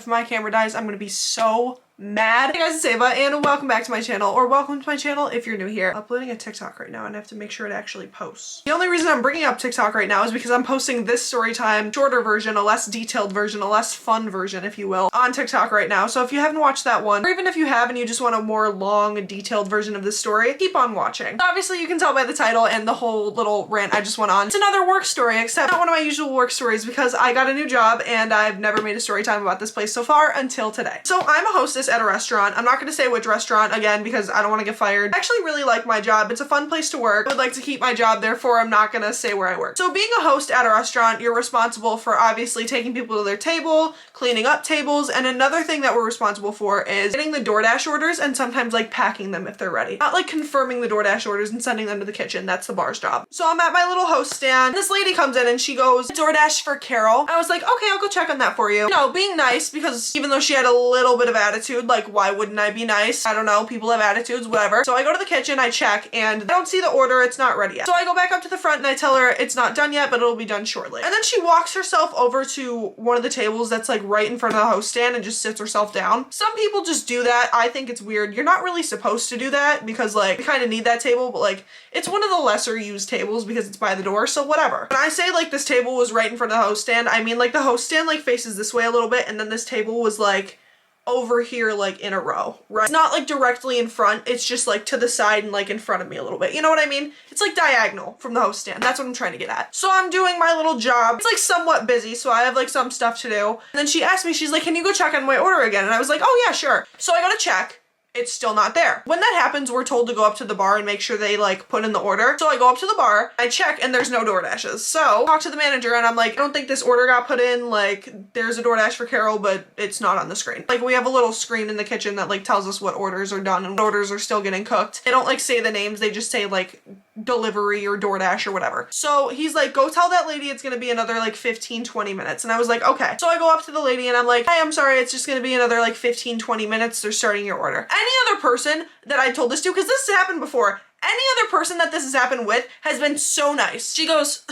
If my camera dies, I'm gonna be so mad. Hey guys, it's Ava and welcome back to my channel, or welcome to my channel if you're new here. I'm uploading a TikTok right now and I have to make sure it actually posts. The only reason I'm bringing up TikTok right now is because I'm posting this story time shorter version, a less detailed version, a less fun version, if you will, on TikTok right now. So if you haven't watched that one, or even if you have and you just want a more long, detailed version of this story, keep on watching. Obviously, you can tell by the title and the whole little rant I just went on. It's another work story, except not one of my usual work stories because I got a new job and I've never made a story time about this place so far until today. So I'm a hostess at a restaurant. I'm not going to say which restaurant again because I don't want to get fired. I actually really like my job. It's a fun place to work. I would like to keep my job, therefore I'm not going to say where I work. So being a host at a restaurant, you're responsible for obviously taking people to their table, cleaning up tables, and another thing that we're responsible for is getting the DoorDash orders and sometimes like packing them if they're ready. Not like confirming the DoorDash orders and sending them to the kitchen. That's the bar's job. So I'm at my little host stand. This lady comes in and she goes, "DoorDash for Carol." I was like, okay, I'll go check on that for you. You know, being nice, because even though she had a little bit of attitude, like why wouldn't I be nice? I don't know, people have attitudes, whatever. So I go to the kitchen, I check, and I don't see the order, it's not ready yet. So I go back up to the front and I tell her it's not done yet, but it'll be done shortly. And then she walks herself over to one of the tables that's like right in front of the host stand and just sits herself down. Some people just do that. I think it's weird. You're not really supposed to do that because like we kind of need that table, but like it's one of the lesser used tables because it's by the door, so whatever. When I say like this table was right in front of the host stand, I mean like the host stand like faces this way a little bit and then this table was like over here like in a row, right? It's not like directly in front, it's just like to the side and like in front of me a little bit. You know what I mean? It's like diagonal from the host stand. That's what I'm trying to get at. So I'm doing my little job. It's like somewhat busy, so I have like some stuff to do. And then she asked me, she's like, "Can you go check on my order again?" And I was like, "Oh yeah, sure." So I go to check. It's still not there. When that happens, we're told to go up to the bar and make sure they like put in the order. So I go up to the bar, I check, and there's no DoorDashes. So I talk to the manager and I'm like, "I don't think this order got put in. Like there's a DoorDash for Carol, but it's not on the screen." Like we have a little screen in the kitchen that like tells us what orders are done and what orders are still getting cooked. They don't like say the names, they just say like delivery or DoorDash or whatever. So he's like, "Go tell that lady it's gonna be another like 15-20 minutes." And I was like, okay. So I go up to the lady and I'm like, "Hey, I'm sorry, it's just gonna be another like 15-20 minutes. They're starting your order." Any other person that I told this to, because this has happened before, any other person that this has happened with has been so nice. She goes,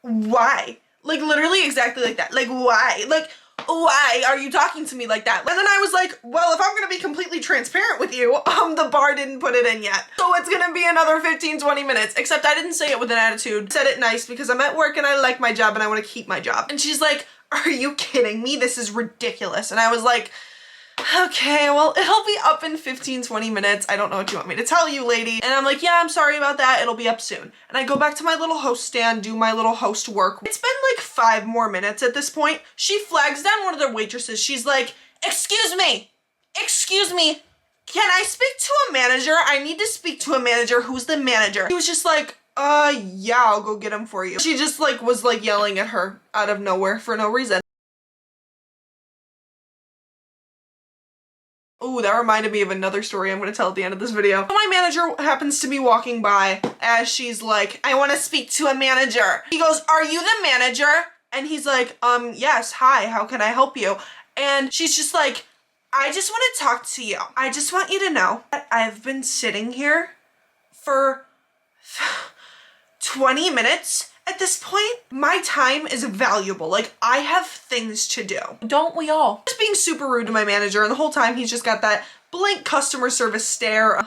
"Why?" Like literally exactly like that. Like, "Why? Like, why are you talking to me like that?" And then I was like, well, if I'm gonna be completely transparent with you, the bar didn't put it in yet. So it's gonna be another 15-20 minutes, except I didn't say it with an attitude. I said it nice because I'm at work and I like my job and I want to keep my job. And she's like, "Are you kidding me? This is ridiculous." And I was like, okay, well, it'll be up in 15-20 minutes. I don't know what you want me to tell you, lady. And I'm like, "Yeah, I'm sorry about that. It'll be up soon." And I go back to my little host stand, do my little host work. It's been like 5 more minutes at this point. She flags down one of the waitresses. She's like, excuse me, can I speak to a manager? I need to speak to a manager." "Who's the manager?" He was just like, yeah, I'll go get him for you." She just like was like yelling at her out of nowhere for no reason. Ooh, that reminded me of another story I'm going to tell at the end of this video. My manager happens to be walking by as she's like, "I want to speak to a manager." He goes, "Are you the manager?" And he's like, "Yes, hi, how can I help you?" And she's just like, "I just want to talk to you. I just want you to know that I've been sitting here for 20 minutes. At this point, my time is valuable. Like, I have things to do. Don't we all?" Just being super rude to my manager, and the whole time he's just got that blank customer service stare.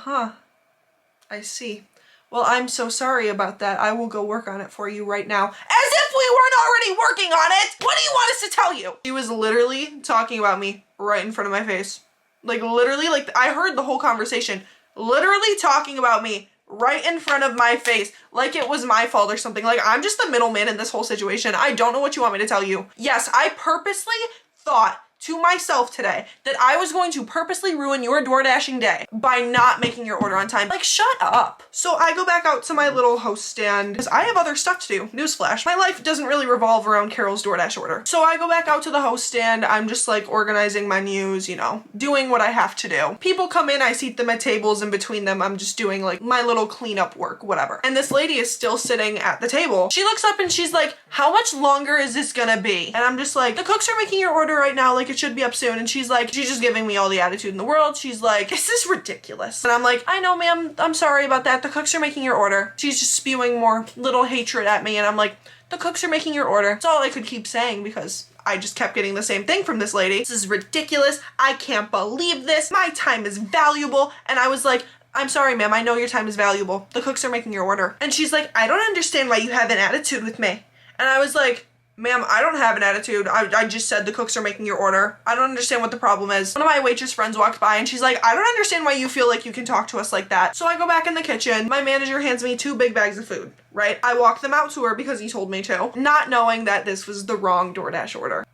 I see. Well, I'm so sorry about that. I will go work on it for you right now. As if we weren't already working on it! What do you want us to tell you? She was literally talking about me right in front of my face. Like, literally, like, I heard the whole conversation. Literally talking about me right in front of my face, like it was my fault or something. Like I'm just the middleman in this whole situation. I don't know what you want me to tell you. Yes, I purposely thought to myself today that I was going to purposely ruin your DoorDashing day by not making your order on time. Like, shut up. So I go back out to my little host stand because I have other stuff to do. Newsflash, my life doesn't really revolve around Carol's DoorDash order. So I go back out to the host stand. I'm just like organizing menus, you know, doing what I have to do. People come in, I seat them at tables, and between them I'm just doing like my little cleanup work, whatever. And this lady is still sitting at the table. She looks up and she's like, "How much longer is this gonna be?" And I'm just like, "The cooks are making your order right now. Like it should be up soon." And she's like, she's just giving me all the attitude in the world. She's like, "This is ridiculous." And I'm like, "I know, ma'am, I'm sorry about that. The cooks are making your order." She's just spewing more little hatred at me. And I'm like, "The cooks are making your order." That's all I could keep saying because I just kept getting the same thing from this lady. This is ridiculous. I can't believe this. My time is valuable. And I was like, I'm sorry, ma'am. I know your time is valuable. The cooks are making your order. And she's like, I don't understand why you have an attitude with me. And I was like, ma'am, I don't have an attitude. I just said the cooks are making your order. I don't understand what the problem is. One of my waitress friends walked by and she's like, I don't understand why you feel like you can talk to us like that. So I go back in the kitchen. My manager hands me 2 big bags of food, right? I walk them out to her because he told me to, not knowing that this was the wrong DoorDash order.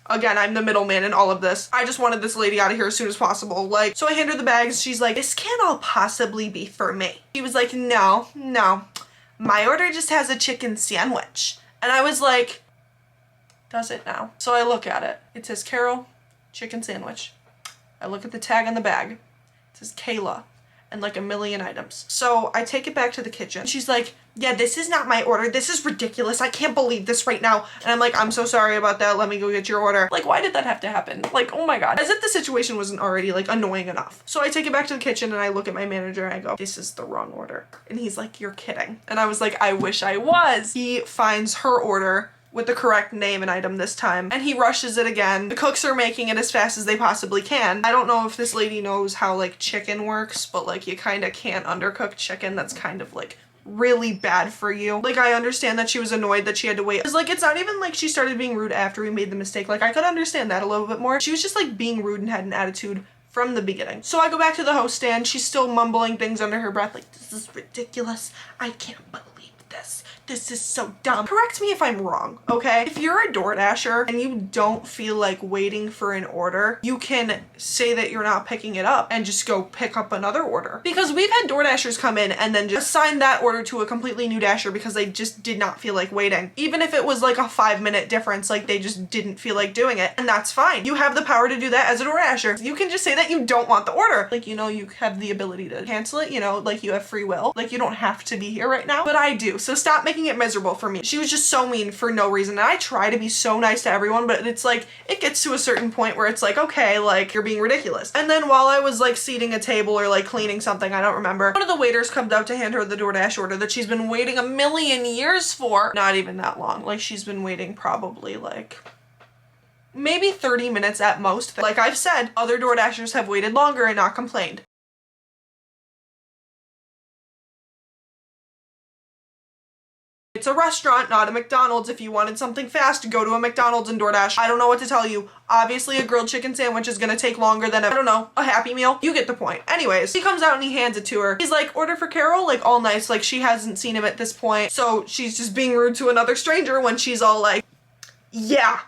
Again, I'm the middleman in all of this. I just wanted this lady out of here as soon as possible. Like, so I hand her the bags. She's like, this can't all possibly be for me. She was like, no, my order just has a chicken sandwich. And I was like, does it now? So I look at it. It says Carol, chicken sandwich. I look at the tag on the bag. It says Kayla and like a million items. So I take it back to the kitchen. She's like, yeah, this is not my order. This is ridiculous. I can't believe this right now. And I'm like, I'm so sorry about that. Let me go get your order. Like, why did that have to happen? Like, oh my God. As if the situation wasn't already like annoying enough. So I take it back to the kitchen and I look at my manager and I go, this is the wrong order. And he's like, you're kidding. And I was like, I wish I was. He finds her order with the correct name and item this time, and he rushes it again. The cooks are making it as fast as they possibly can. I don't know if this lady knows how like chicken works, but like you kind of can't undercook chicken. That's kind of like really bad for you. Like, I understand that she was annoyed that she had to wait. It's like, it's not even like she started being rude after we made the mistake. Like, I could understand that a little bit more. She was just like being rude and had an attitude from the beginning. So I go back to the host stand. She's still mumbling things under her breath like, this is ridiculous. I can't believe this. This is so dumb. Correct me if I'm wrong, okay? If you're a DoorDasher and you don't feel like waiting for an order, you can say that you're not picking it up and just go pick up another order. Because we've had DoorDashers come in and then just assign that order to a completely new dasher because they just did not feel like waiting. Even if it was like a 5-minute difference, like they just didn't feel like doing it. And that's fine. You have the power to do that as a DoorDasher. You can just say that you don't want the order. Like, you know, you have the ability to cancel it, you know, like you have free will. Like, you don't have to be here right now, but I do. So stop making it miserable for me. She was just so mean for no reason. And I try to be so nice to everyone, but it's like, it gets to a certain point where it's like, okay, like, you're being ridiculous. And then while I was like seating a table or like cleaning something, I don't remember, one of the waiters comes out to hand her the DoorDash order that she's been waiting 1,000,000 years for. Not even that long. Like, she's been waiting probably like maybe 30 minutes at most. Like I've said, other DoorDashers have waited longer and not complained. It's a restaurant, not a McDonald's. If you wanted something fast, go to a McDonald's and DoorDash. I don't know what to tell you. Obviously, a grilled chicken sandwich is gonna take longer than, I don't know, a Happy Meal. You get the point. Anyways, he comes out and he hands it to her. He's like, order for Carol, like all nice, like she hasn't seen him at this point. So she's just being rude to another stranger when she's all like, yeah.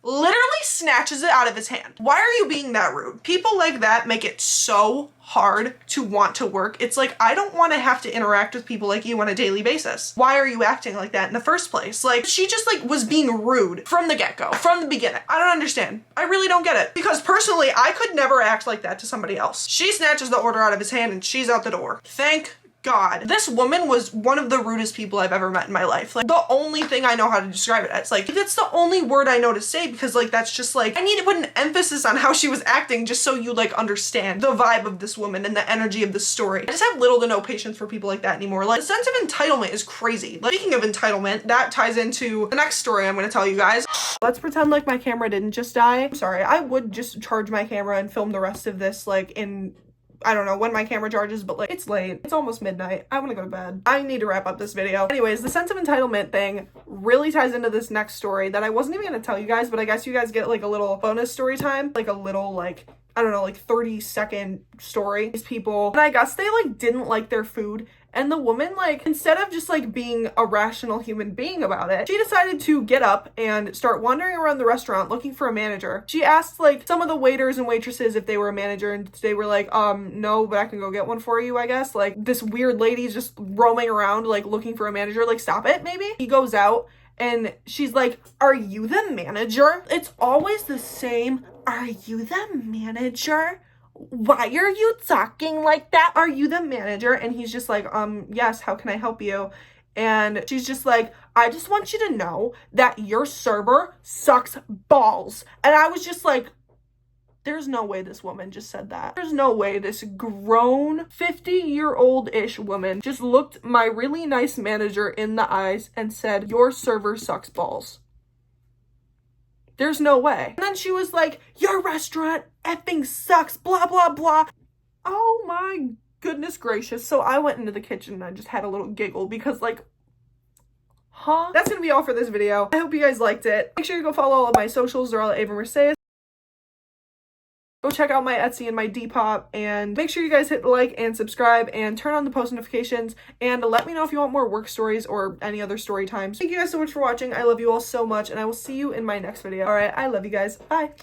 Literally snatches it out of his hand. Why are you being that rude? People like that make it so hard to want to work. It's like, I don't want to have to interact with people like you on a daily basis. Why are you acting like that in the first place? Like, she just like was being rude from the get-go, from the beginning. I don't understand. I really don't get it. Because personally, I could never act like that to somebody else. She snatches the order out of his hand and she's out the door. Thank God. This woman was one of the rudest people I've ever met in my life. Like, the only thing I know how to describe it as. Like, that's the only word I know to say because like that's just like, I need to put an emphasis on how she was acting just so you like understand the vibe of this woman and the energy of this story. I just have little to no patience for people like that anymore. Like, the sense of entitlement is crazy. Like, speaking of entitlement, that ties into the next story I'm gonna tell you guys. Let's pretend like my camera didn't just die. I'm sorry, I would just charge my camera and film the rest of this like in, I don't know when my camera charges, but like, it's late. It's almost midnight. I want to go to bed. I need to wrap up this video. Anyways, the sense of entitlement thing really ties into this next story that I wasn't even going to tell you guys, but I guess you guys get like a little bonus story time, like a little like, I don't know, like 30-second story. These people, and I guess they like didn't like their food. And the woman, like, instead of just like being a rational human being about it, she decided to get up and start wandering around the restaurant looking for a manager. She asked like some of the waiters and waitresses if they were a manager, and they were like, no, but I can go get one for you, I guess. Like, this weird lady's just roaming around like looking for a manager, like, stop it, maybe. He goes out and she's like, are you the manager? It's always the same. Are you the manager? Why are you talking like that? Are you the manager? And he's just like, yes, how can I help you? And she's just like, I just want you to know that your server sucks balls. And I was just like, there's no way this woman just said that. There's no way this grown 50-year-old-ish woman just looked my really nice manager in the eyes and said, your server sucks balls. There's no way. And then she was like, your restaurant effing sucks, blah, blah, blah. Oh my goodness gracious. So I went into the kitchen and I just had a little giggle because like, huh? That's gonna be all for this video. I hope you guys liked it. Make sure you go follow all of my socials. They're all at avamerceis. Go check out my Etsy and my Depop, and make sure you guys hit like and subscribe and turn on the post notifications, and let me know if you want more work stories or any other story times. Thank you guys so much for watching. I love you all so much, and I will see you in my next video. All right, I love you guys. Bye.